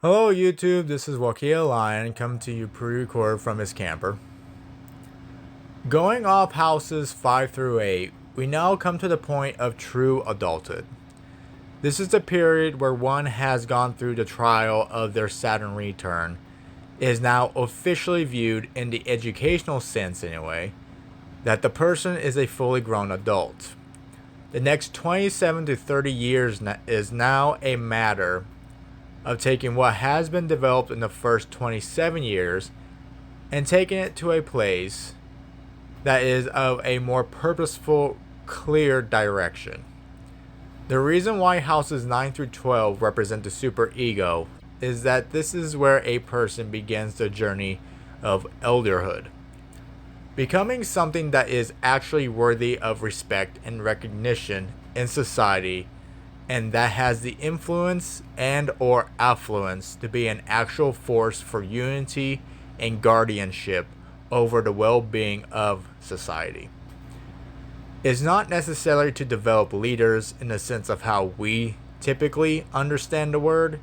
Hello YouTube, this is Wakia Lion coming to you pre-recorded from his camper. Going off houses 5 through 8, we now come to the point of true adulthood. This is the period where one has gone through the trial of their Saturn return, is now officially viewed in the educational sense anyway, that the person is a fully grown adult. The next 27 to 30 years is now a matter of taking what has been developed in the first 27 years and taking it to a place that is of a more purposeful, clear direction. The reason why houses 9 through 12 represent the superego is that this is where a person begins the journey of elderhood, becoming something that is actually worthy of respect and recognition in society, and that has the influence and or affluence to be an actual force for unity and guardianship over the well-being of society. It's not necessarily to develop leaders in the sense of how we typically understand the word.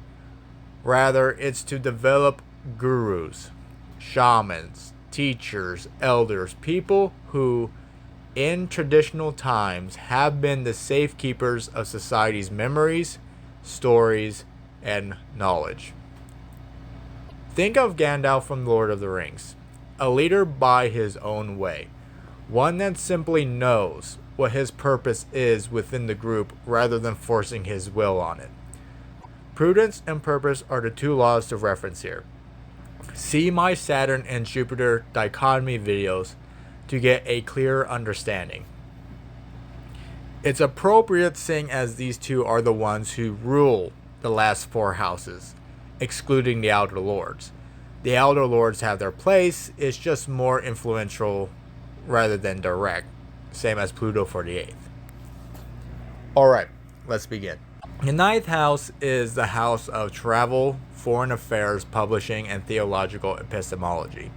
Rather, it's to develop gurus, shamans, teachers, elders, people who in traditional times have been the safekeepers of society's memories, stories, and knowledge. Think of Gandalf from Lord of the Rings, a leader by his own way, one that simply knows what his purpose is within the group rather than forcing his will on it. Prudence and purpose are the two laws to reference here. See my Saturn and Jupiter dichotomy videos to get a clearer understanding. It's appropriate seeing as these two are the ones who rule the last 4 houses, excluding the Outer Lords. The Outer Lords have their place, it's just more influential rather than direct, same as Pluto for the 8th. Alright, let's begin. The 9th house is the house of travel, foreign affairs, publishing, and theological epistemology.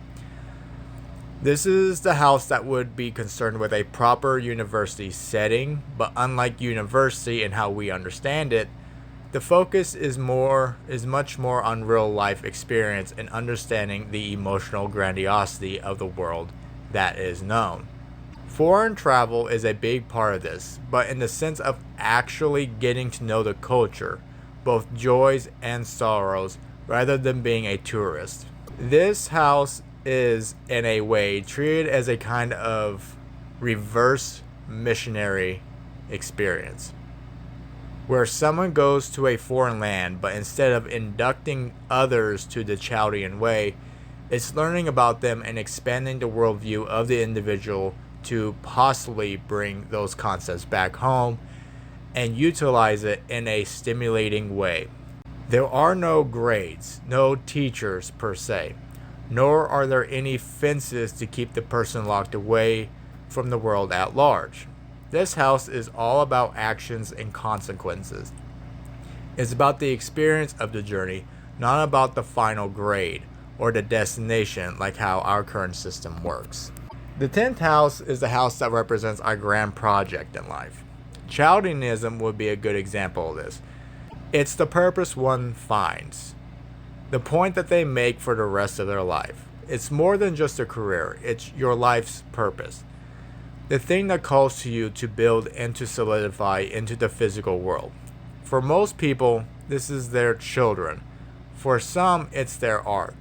This is the house that would be concerned with a proper university setting, but unlike university and how we understand it, the focus is much more on real life experience and understanding the emotional grandiosity of the world that is known. Foreign travel is a big part of this, but in the sense of actually getting to know the culture, both joys and sorrows, rather than being a tourist. This house is, in a way, treated as a kind of reverse missionary experience, where someone goes to a foreign land, but instead of inducting others to the Chaldean way, it's learning about them and expanding the worldview of the individual to possibly bring those concepts back home and utilize it in a stimulating way. There are no grades, no teachers per se, nor are there any fences to keep the person locked away from the world at large. This house is all about actions and consequences. It's about the experience of the journey, not about the final grade or the destination like how our current system works. The 10th house is the house that represents our grand project in life. Chaldeanism would be a good example of this. It's the purpose one finds, the point that they make for the rest of their life. It's more than just a career, it's your life's purpose. The thing that calls to you to build and to solidify into the physical world. For most people, this is their children. For some, it's their art.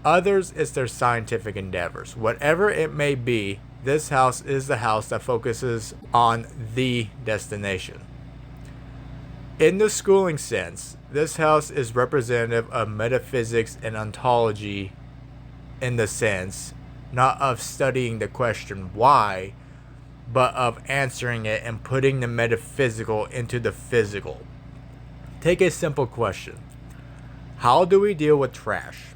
Others, it's their scientific endeavors. Whatever it may be, this house is the house that focuses on the destination. In the schooling sense, this house is representative of metaphysics and ontology in the sense, not of studying the question why, but of answering it and putting the metaphysical into the physical. Take a simple question. How do we deal with trash?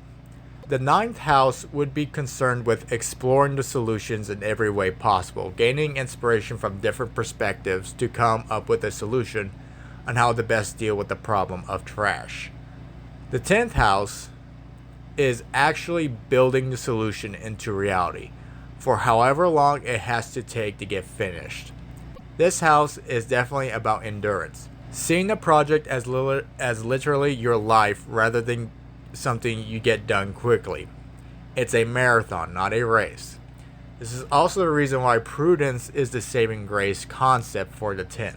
The 9th house would be concerned with exploring the solutions in every way possible, gaining inspiration from different perspectives to come up with a solution on how to best deal with the problem of trash. The 10th house is actually building the solution into reality, for however long it has to take to get finished. This house is definitely about endurance. Seeing the project as literally your life rather than something you get done quickly. It's a marathon, not a race. This is also the reason why prudence is the saving grace concept for the 10th.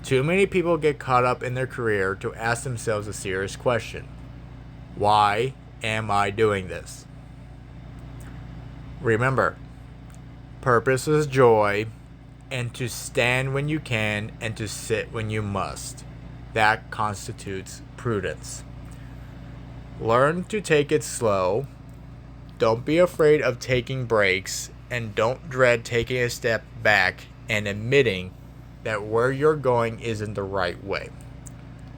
Too many people get caught up in their career to ask themselves a serious question. Why am I doing this? Remember, purpose is joy, and to stand when you can and to sit when you must. That constitutes prudence. Learn to take it slow. Don't be afraid of taking breaks, and don't dread taking a step back and admitting that where you're going isn't the right way.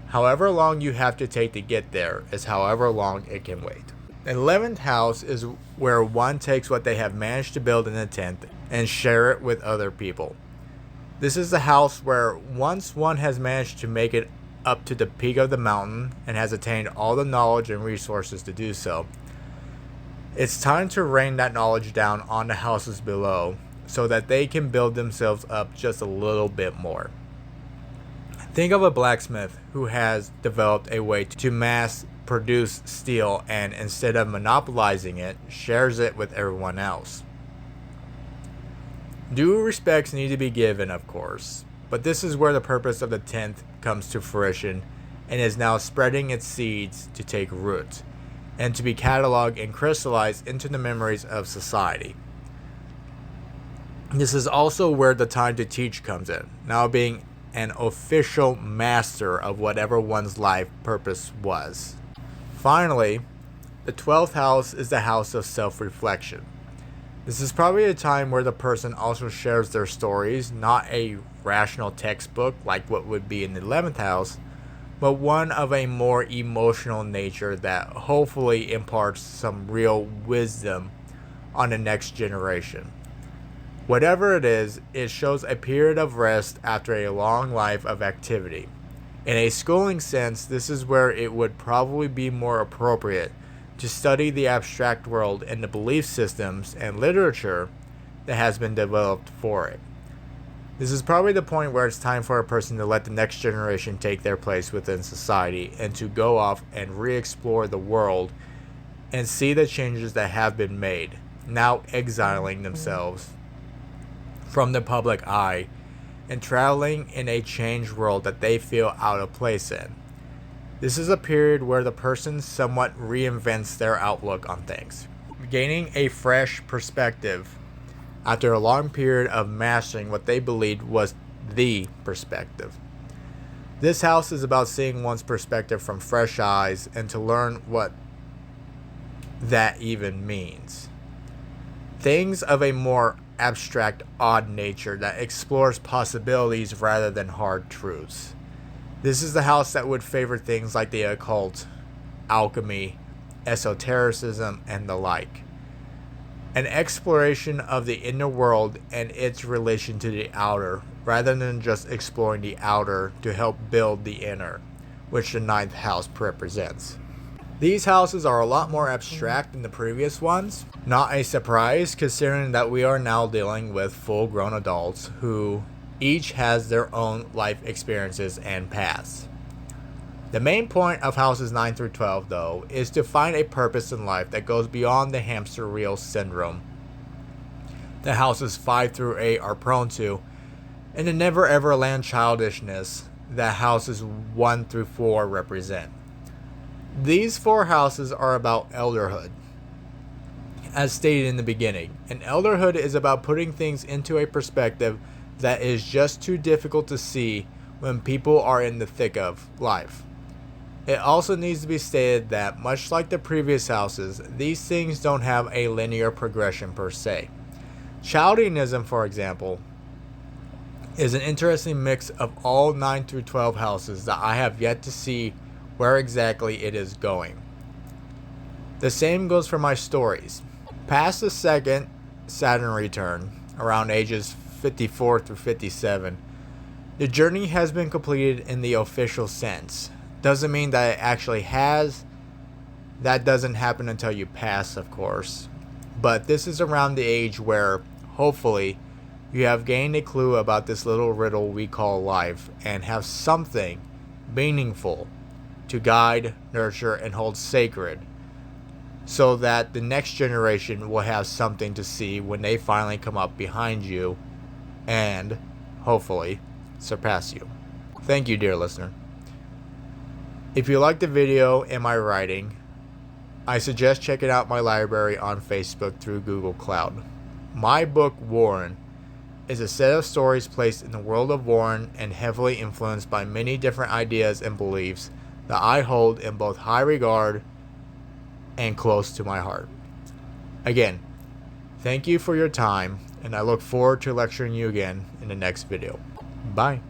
However long you have to take to get there is however long it can wait. The 11th house is where one takes what they have managed to build in the 10th and share it with other people. This is the house where once one has managed to make it up to the peak of the mountain and has attained all the knowledge and resources to do so, it's time to rain that knowledge down on the houses below so that they can build themselves up just a little bit more. Think of a blacksmith who has developed a way to mass produce steel and instead of monopolizing it, shares it with everyone else. Due respects need to be given, of course, but this is where the purpose of the 10th comes to fruition and is now spreading its seeds to take root and to be cataloged and crystallized into the memories of society. This is also where the time to teach comes in, now being an official master of whatever one's life purpose was. Finally, the 12th house is the house of self-reflection. This is probably a time where the person also shares their stories, not a rational textbook like what would be in the 11th house, but one of a more emotional nature that hopefully imparts some real wisdom on the next generation. Whatever it is, it shows a period of rest after a long life of activity. In a schooling sense, this is where it would probably be more appropriate to study the abstract world and the belief systems and literature that has been developed for it. This is probably the point where it's time for a person to let the next generation take their place within society and to go off and re-explore the world and see the changes that have been made, now exiling themselves from the public eye and traveling in a changed world that they feel out of place in. This is a period where the person somewhat reinvents their outlook on things, gaining a fresh perspective after a long period of mastering what they believed was the perspective. This house is about seeing one's perspective from fresh eyes and to learn what that even means. Things of a more abstract, odd nature that explores possibilities rather than hard truths. This is the house that would favor things like the occult, alchemy, esotericism, and the like. An exploration of the inner world and its relation to the outer, rather than just exploring the outer to help build the inner, which the 9th house represents. These houses are a lot more abstract than the previous ones. Not a surprise, considering that we are now dealing with full-grown adults who each has their own life experiences and paths. The main point of houses 9 through 12, though, is to find a purpose in life that goes beyond the hamster wheel syndrome that houses 5 through 8 are prone to, and the never ever land childishness that houses 1 through 4 represent. These 4 houses are about elderhood, as stated in the beginning, and elderhood is about putting things into a perspective that is just too difficult to see when people are in the thick of life. It also needs to be stated that, much like the previous houses, these things don't have a linear progression per se. Chaldeanism, for example, is an interesting mix of all 9 through 12 houses that I have yet to see where exactly it is going. The same goes for my stories. Past the second Saturn return, around ages 54 through 57, the journey has been completed in the official sense. Doesn't mean that it actually has. That doesn't happen until you pass, of course. But this is around the age where, hopefully, you have gained a clue about this little riddle we call life and have something meaningful to guide, nurture, and hold sacred so that the next generation will have something to see when they finally come up behind you and, hopefully, surpass you. Thank you, dear listener. If you like the video and my writing, I suggest checking out my library on Facebook through Google Cloud. My book, Warren, is a set of stories placed in the world of Warren and heavily influenced by many different ideas and beliefs that I hold in both high regard and close to my heart. Again, thank you for your time, and I look forward to lecturing you again in the next video. Bye.